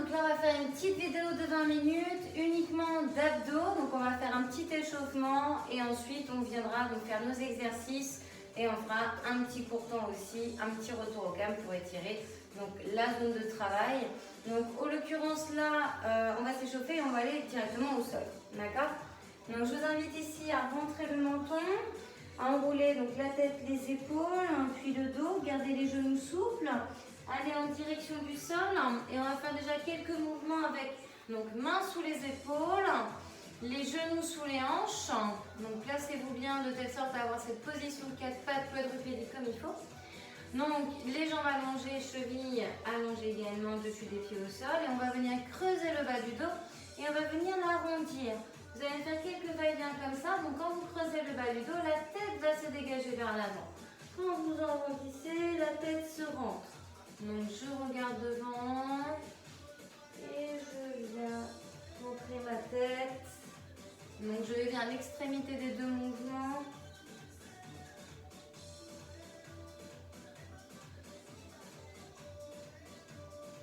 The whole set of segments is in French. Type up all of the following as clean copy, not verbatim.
donc là on va faire une petite vidéo de 20 minutes uniquement d'abdos. Donc on va faire un petit échauffement et ensuite on viendra donc faire nos exercices et on fera un petit court temps aussi, un petit retour au calme pour étirer donc la zone de travail. Donc en l'occurrence là, on va s'échauffer et on va aller directement au sol, d'accord? Donc je vous invite ici à rentrer le menton, à enrouler donc la tête, les épaules, puis le dos, garder les genoux souples. Aller en direction du sol et on va faire déjà quelques mouvements avec donc mains sous les épaules, les genoux sous les hanches. Donc placez-vous bien de telle sorte à avoir cette position de 4 pattes quadrupédique comme il faut. Donc les jambes allongées, chevilles allongées également dessus des pieds au sol et on va venir creuser le bas du dos et on va venir l'arrondir. Vous allez faire quelques va-et-vient comme ça. Donc quand vous creusez le bas du dos, la tête va se dégager vers l'avant. Quand vous arrondissez, la tête se rentre. Donc je regarde devant et je viens montrer ma tête. Donc je vais vers l'extrémité des deux mouvements.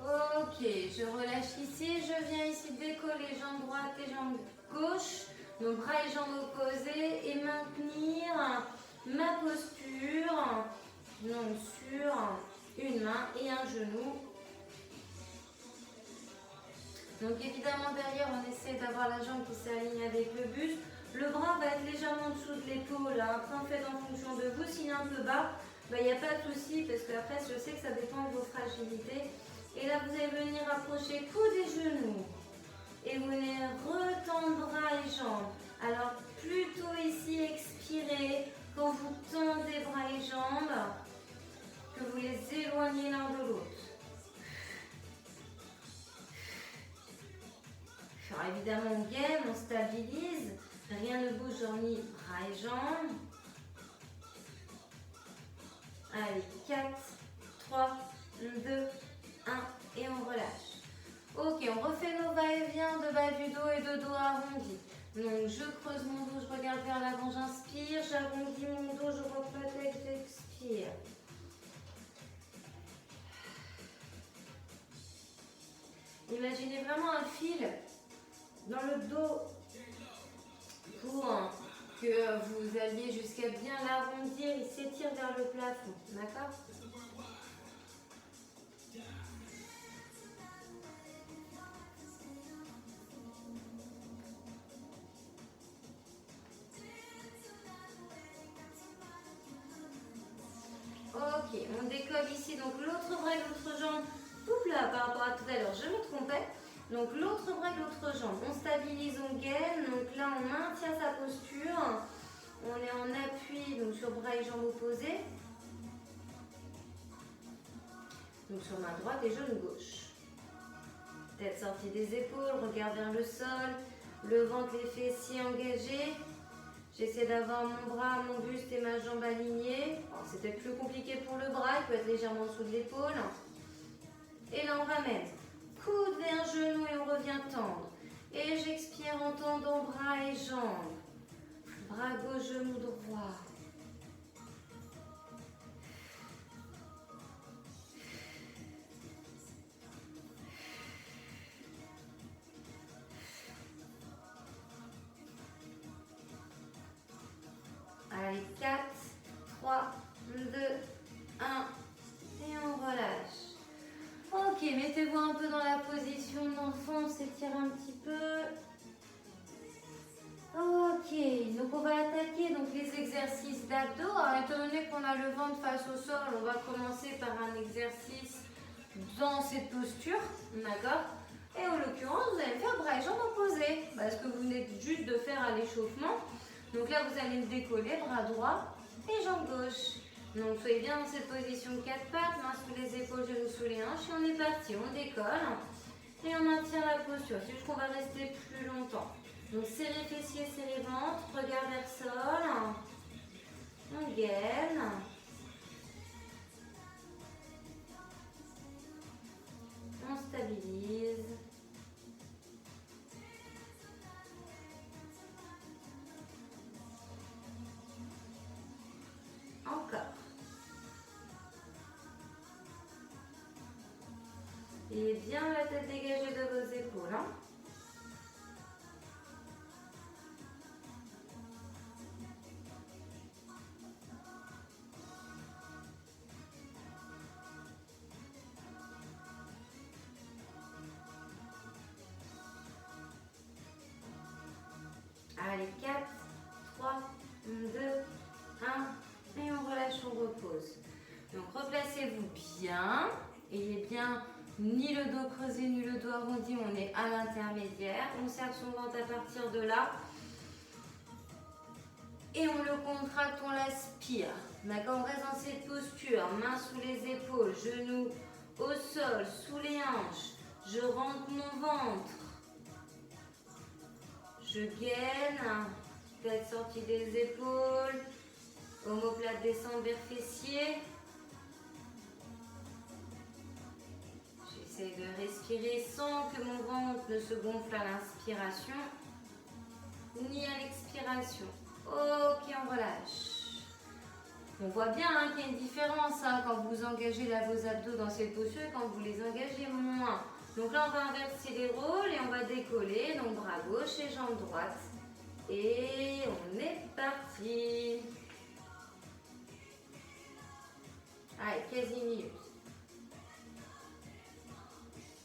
Ok, je relâche ici, je viens ici décoller jambes droite et jambes gauche. Donc bras et jambes opposés et maintenir ma posture donc sur une main et un genou. Donc évidemment derrière on essaie d'avoir la jambe qui s'aligne avec le buste. Le bras va être légèrement en dessous de l'épaule. Après en fait en fonction de vous, s'il est un peu bas, il n'y a pas de souci parce qu'après je sais que ça dépend de vos fragilités. Et là vous allez venir approcher coudes et genoux. Et vous venez retendre bras et jambes. Alors plutôt ici expirez quand vous tendez bras et jambes, que vous les éloignez l'un de l'autre. Alors évidemment on gaine, on stabilise, rien ne bouge hormis bras et jambes. Allez, 4, 3, 2, 1 et on relâche. Ok, on refait nos va-et-vient de bas du dos et de dos arrondi. Donc je creuse mon dos, je regarde vers l'avant, j'inspire, j'arrondis mon dos, je rentre la tête, j'expire. Imaginez vraiment un fil dans le dos pour que vous alliez jusqu'à bien l'arrondir, il s'étire vers le plafond, d'accord? Ok, on décolle ici donc l'autre bras et l'autre jambe. Oups là, par rapport à tout à l'heure, je me trompais. Donc l'autre bras et l'autre jambe, on stabilise, on gaine. Donc là, on maintient sa posture. On est en appui donc sur bras et jambes opposés. Donc sur main droite et genou gauche. Tête sortie des épaules, regard vers le sol. Le ventre, les fessiers engagés. J'essaie d'avoir mon bras, mon buste et ma jambe alignés. C'est peut-être plus compliqué pour le bras, il peut être légèrement en dessous de l'épaule. Et là on ramène. Coude vers genou et on revient tendre. Et j'expire en tendant bras et jambes. Bras gauche, genou droit. Allez, 4, 3, 2, 1 et on relâche. Ok, mettez-vous un peu dans la position d'enfant, on s'étire un petit peu. Ok, donc on va attaquer donc les exercices d'abdos. Alors étant donné qu'on a le ventre face au sol, on va commencer par un exercice dans cette posture, d'accord? Et en l'occurrence, vous allez faire bras et jambes opposés, parce que vous venez juste de faire à l'échauffement. Donc là, vous allez le décoller, bras droit et jambe gauche. Donc soyez bien dans cette position de 4 pattes, mains sous les épaules, genoux sous les hanches. Et on est parti, on décolle et on maintient la posture. C'est juste qu'on va rester plus longtemps. Donc serrez fessiers, serrez ventre, regard vers sol. On gaine. On stabilise. Encore. Ayez bien la tête dégagée de vos épaules. Hein. Allez, 4, 3, 2, 1. Et on relâche, on repose. Donc replacez-vous bien. Ayez bien ni le dos creusé ni le dos arrondi. On est à l'intermédiaire. On serre son ventre à partir de là. Et on le contracte, on l'aspire. D'accord, on reste dans cette posture. Mains sous les épaules, genoux au sol, sous les hanches. Je rentre mon ventre. Je gaine, tête sortie des épaules, omoplate descend vers fessier. J'essaie de respirer sans que mon ventre ne se gonfle à l'inspiration, ni à l'expiration. Ok, on relâche. On voit bien hein, qu'il y a une différence hein, quand vous engagez là, vos abdos dans cette posture et quand vous les engagez moins. Donc là, on va inverser les rôles et on va décoller. Donc bras gauche et jambe droite. Et on est parti. Allez, 15 minutes.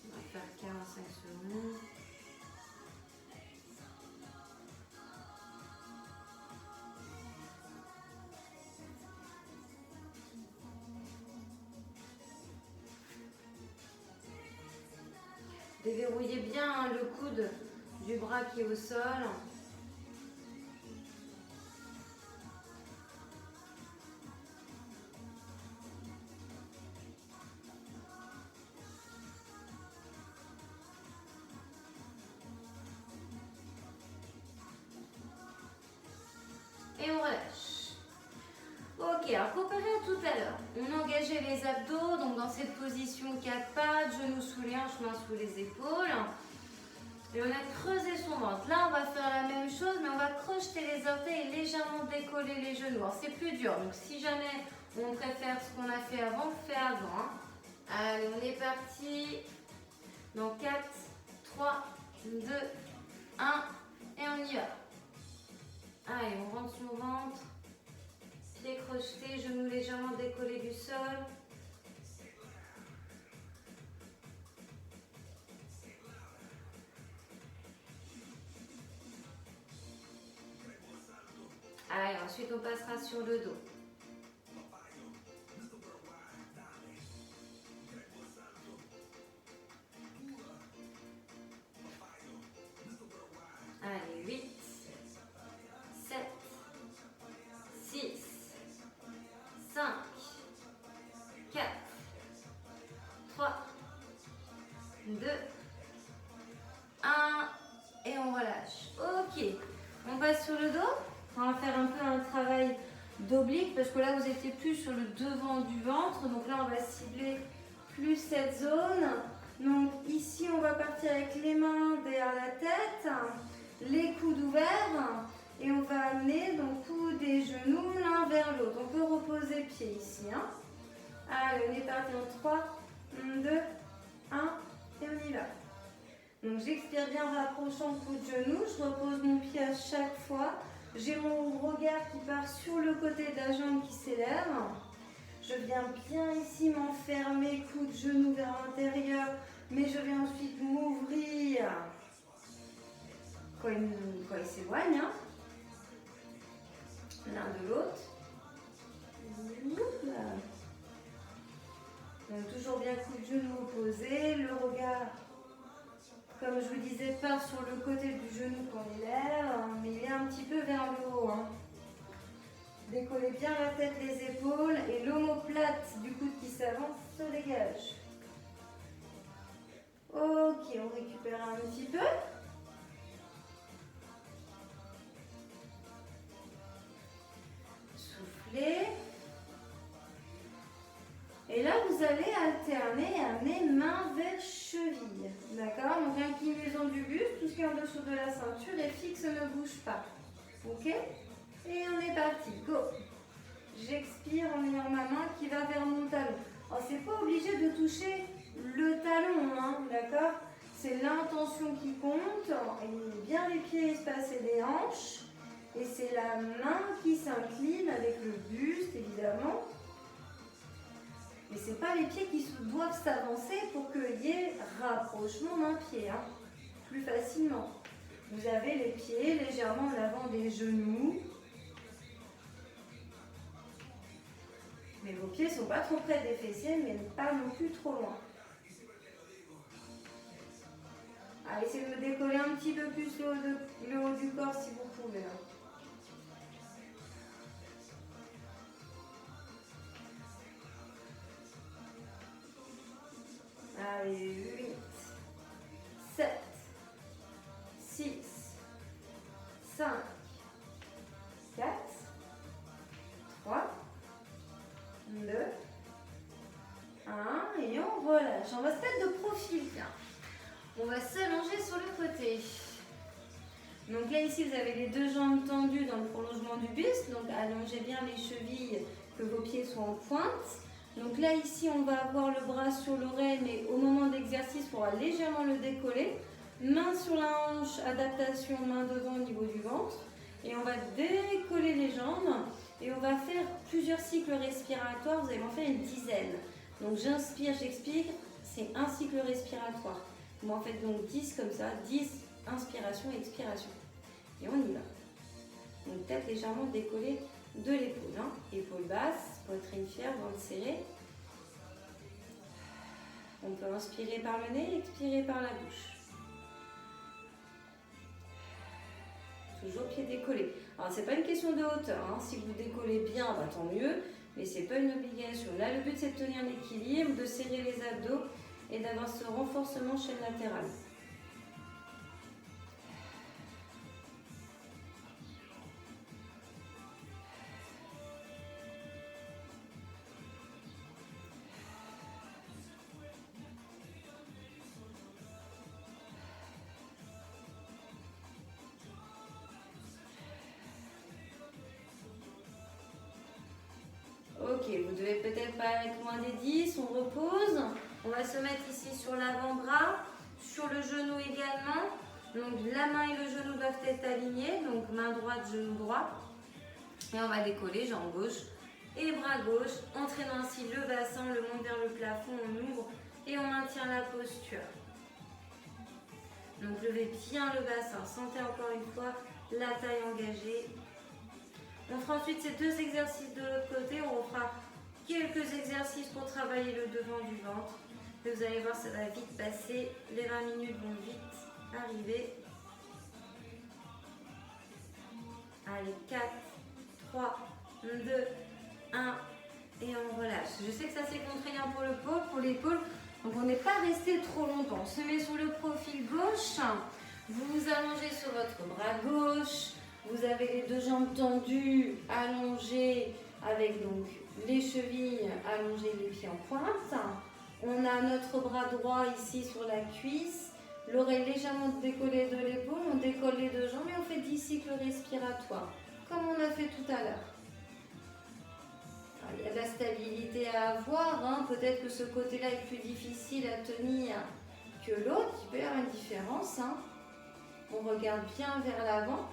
On va faire 45 secondes. Déverrouillez bien hein, le coude du bras qui est au sol. Et on relâche. Ok, alors comparé à tout à l'heure, on engageait les abdos, donc dans cette position 4 pattes, genoux sous les hanches, mains sous les épaules. Et on a creusé son ventre. Là, on va faire la même chose, mais on va crocheter les orteils et légèrement décoller les genoux. Alors, c'est plus dur, donc si jamais on préfère ce qu'on a fait avant, on fait avant. Hein. Allez, on est parti. Donc 4, 3, 2, 1, et on y va. Allez, on rentre son ventre. Pieds crochetés, genoux légèrement décollés du sol. Allez, ensuite on passera sur le dos. Allez, 8, 7, 6, 5, 4, 3, 2, 1, et on relâche. Ok, on passe sur le dos. On va faire un peu un travail d'oblique parce que là vous étiez plus sur le devant du ventre. Donc là on va cibler plus cette zone. Donc ici on va partir avec les mains derrière la tête, les coudes ouverts et on va amener donc coudes et genoux l'un vers l'autre. On peut reposer pied ici. Hein. Allez, on est parti en 3, 2, 1 et on y va. Donc j'expire bien en rapprochant le coude genou. Je repose mon pied à chaque fois. J'ai mon regard qui part sur le côté de la jambe qui s'élève. Je viens bien ici m'enfermer, coude, genou vers l'intérieur, mais je vais ensuite m'ouvrir quand il s'éloigne, hein. L'un de l'autre. Donc toujours bien coude, genou opposé, le regard, comme je vous disais, part sur le côté du genou qu'on élève, mais il est un petit peu vers le haut. Hein. Décollez bien la tête, les épaules et l'omoplate du coude qui s'avance se dégage. Ok, on récupère un petit peu. Soufflez. Et là, vous allez alterner et amener main vers cheville. D'accord? Donc, inclinaison du buste, tout ce qui est en dessous de la ceinture est fixe, ne bouge pas. Ok? Et on est parti. Go! J'expire en ayant ma main qui va vers mon talon. Alors, c'est pas obligé de toucher le talon. talon, hein, d'accord? C'est l'intention qui compte, et bien les pieds espacés des hanches, et c'est la main qui s'incline avec le buste, évidemment. Mais ce n'est pas les pieds qui doivent s'avancer pour qu'il y ait rapprochement d'un pied, hein, plus facilement. Vous avez les pieds légèrement en avant des genoux. Mais vos pieds ne sont pas trop près des fessiers, mais pas non plus trop loin. Allez, essayez de décoller un petit peu plus le haut du corps si vous pouvez. Allez, 8, 7, 6, 5, 4, 3, 2, 1, et on relâche. On va se mettre de profil, tiens. On va s'allonger sur le côté. Donc là, ici, vous avez les deux jambes tendues dans le prolongement du buste. Donc allongez bien les chevilles, que vos pieds soient en pointe. Donc là, ici, on va avoir le bras sur l'oreille, mais au moment d'exercice, il faudra légèrement le décoller. Main sur la hanche, adaptation, main devant au niveau du ventre. Et on va décoller les jambes. Et on va faire plusieurs cycles respiratoires. Vous allez en faire une dizaine. Donc j'inspire, j'expire. C'est un cycle respiratoire. Vous en faites donc 10 comme ça. 10, inspiration, expiration. Et on y va. Donc tête légèrement décollée de l'épaule. Hein. Épaule basse, poitrine fière, ventre serré. On peut inspirer par le nez, expirer par la bouche. Toujours pied décollé. Alors c'est pas une question de hauteur. Hein. Si vous décollez bien, bah, tant mieux. Mais c'est pas une obligation. Là, le but c'est de tenir l'équilibre, de serrer les abdos et d'avoir ce renforcement chaîne latérale. Ok, vous devez peut-être pas être loin des 10, on repose. On va se mettre ici sur l'avant-bras, sur le genou également. Donc la main et le genou doivent être alignés, donc main droite, genou droit. Et on va décoller jambe gauche et bras gauche, entraînant ainsi le bassin, le monte vers le plafond, on ouvre et on maintient la posture. Donc levez bien le bassin, sentez encore une fois la taille engagée. On fera ensuite ces deux exercices de l'autre côté, on fera quelques exercices pour travailler le devant du ventre. Et vous allez voir, ça va vite passer, les 20 minutes vont vite arriver. Allez, 4, 3, 2, 1 et on relâche. Je sais que ça c'est contraignant pour l'épaule, donc on n'est pas resté trop longtemps. On se met sur le profil gauche, vous vous allongez sur votre bras gauche, vous avez les deux jambes tendues, allongées avec donc les chevilles allongées, les pieds en pointe. On a notre bras droit ici sur la cuisse, l'oreille légèrement décollée de l'épaule, on décolle les deux jambes et on fait 10 cycles respiratoires, comme on a fait tout à l'heure. Il y a de la stabilité à avoir, hein. Peut-être que ce côté-là est plus difficile à tenir que l'autre, il peut y avoir une différence. Hein. On regarde bien vers l'avant.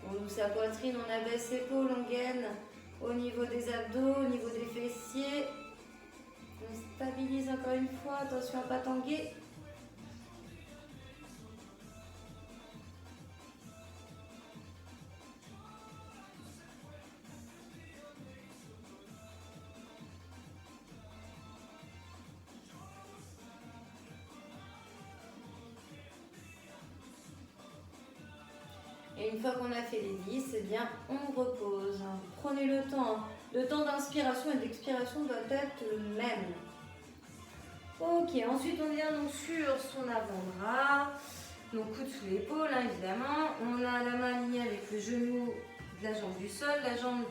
On ouvre sa poitrine, on abaisse l'épaule, on gaine au niveau des abdos, au niveau des fessiers. On stabilise encore une fois, attention à ne pas tanguer. Et une fois qu'on a fait les 10, eh bien, on repose. Prenez le temps. Le temps d'inspiration et d'expiration doit être le même. Ok, ensuite on vient donc sur son avant-bras. Donc coude sous l'épaule, hein, évidemment. On a la main alignée avec le genou de la jambe du sol. La jambe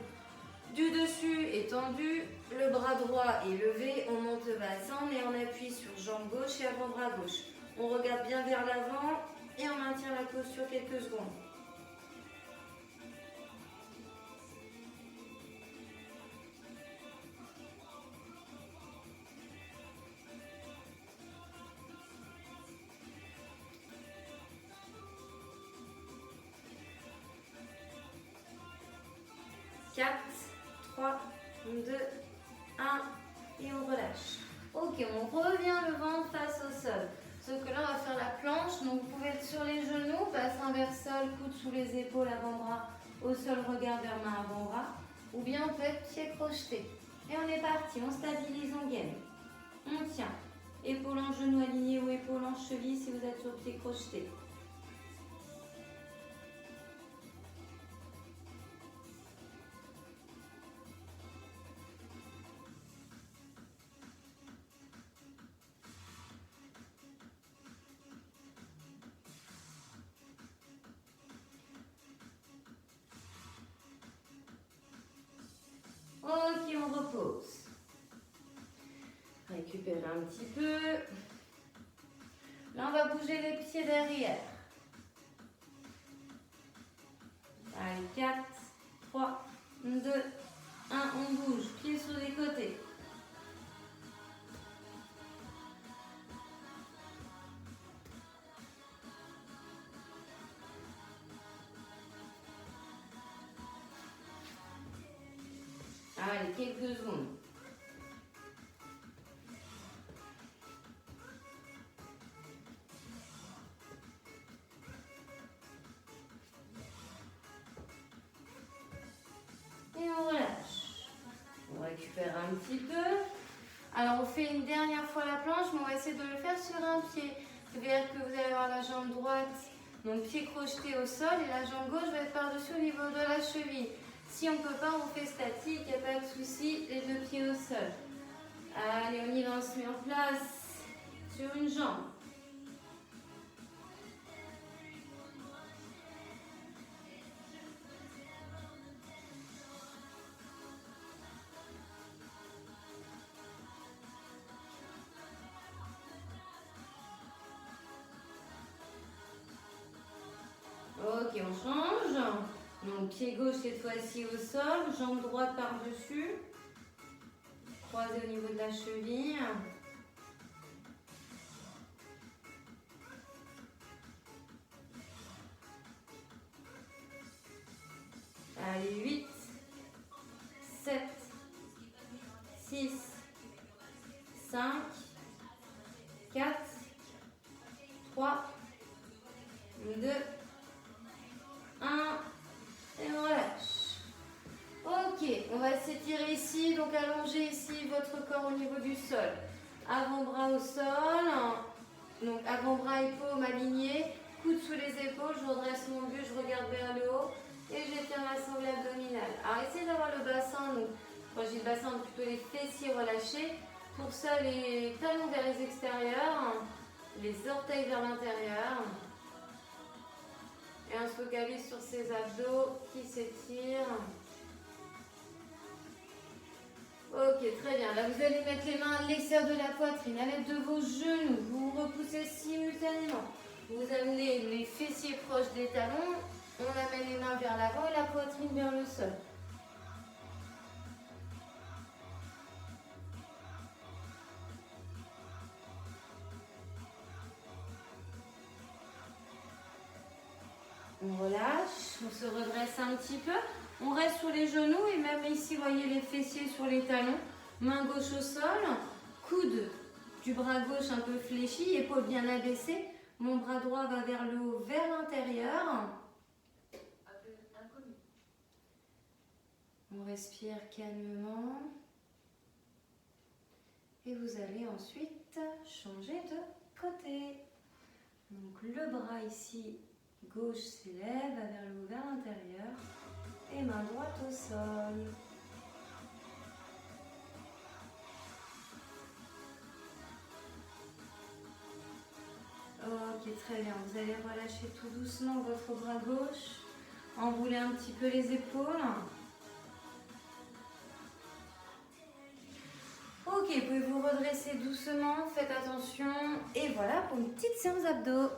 du dessus est tendue. Le bras droit est levé. On monte le bassin et on appuie sur jambe gauche et avant-bras gauche. On regarde bien vers l'avant et on maintient la posture quelques secondes. 4, 3, 2, 1 et on relâche. Ok, on revient le ventre face au sol. Sauf que là, on va faire la planche. Donc, vous pouvez être sur les genoux, bassin vers sol, coude sous les épaules, avant-bras au sol, regard vers main, avant-bras. Ou bien on peut être pieds crochetés. Et on est parti, on stabilise, on gaine. On tient. Épaule en genou aligné ou épaule en cheville si vous êtes sur pieds crochetés. Ok, on repose. Récupérer un petit peu. Là, on va bouger les pieds derrière. Allez, 4, 3, 2, 1, on bouge. Pieds sur les côtés. Allez, quelques secondes. Et on relâche. On récupère un petit peu. Alors, on fait une dernière fois la planche, mais on va essayer de le faire sur un pied. C'est-à-dire que vous allez avoir la jambe droite, donc pied crocheté au sol, et la jambe gauche va être par-dessus au niveau de la cheville. Si on ne peut pas, on fait statique, il n'y a pas de souci, les deux pieds au sol. Allez, on y va, on se met en place sur une jambe. Ok, on change. Donc, pied gauche cette fois-ci au sol, jambe droite par-dessus. Croisé au niveau de la cheville. Allez, 8, 7, 6, 5, 4, 3, 2, 1, et on relâche. Ok, on va s'étirer ici, donc allonger ici votre corps au niveau du sol. Avant-bras au sol, donc avant-bras et paume alignés, coude sous les épaules, je redresse mon buste, je regarde vers le haut et j'étire ma sangle abdominale. Alors essayez d'avoir le bassin, donc quand je dis le bassin, plutôt les fessiers relâchés. Pour ça, les talons vers les extérieurs, les orteils vers l'intérieur. Et on se focalise sur ces abdos qui s'étirent. Ok, très bien. Là, vous allez mettre les mains à l'extérieur de la poitrine, à l'aide de vos genoux. Vous vous repoussez simultanément. Vous amenez les fessiers proches des talons. On amène les mains vers l'avant et la poitrine vers le sol. On relâche, on se redresse un petit peu. On reste sur les genoux et même ici, voyez les fessiers sur les talons. Main gauche au sol, coude du bras gauche un peu fléchi, épaule bien abaissée. Mon bras droit va vers le haut, vers l'intérieur. On respire calmement. Et vous allez ensuite changer de côté. Donc le bras ici, gauche s'élève, va vers le haut, vers l'intérieur. Et main droite au sol. Ok, très bien. Vous allez relâcher tout doucement votre bras gauche. Enrouler un petit peu les épaules. Ok, vous pouvez vous redresser doucement. Faites attention. Et voilà pour une petite séance d'abdos.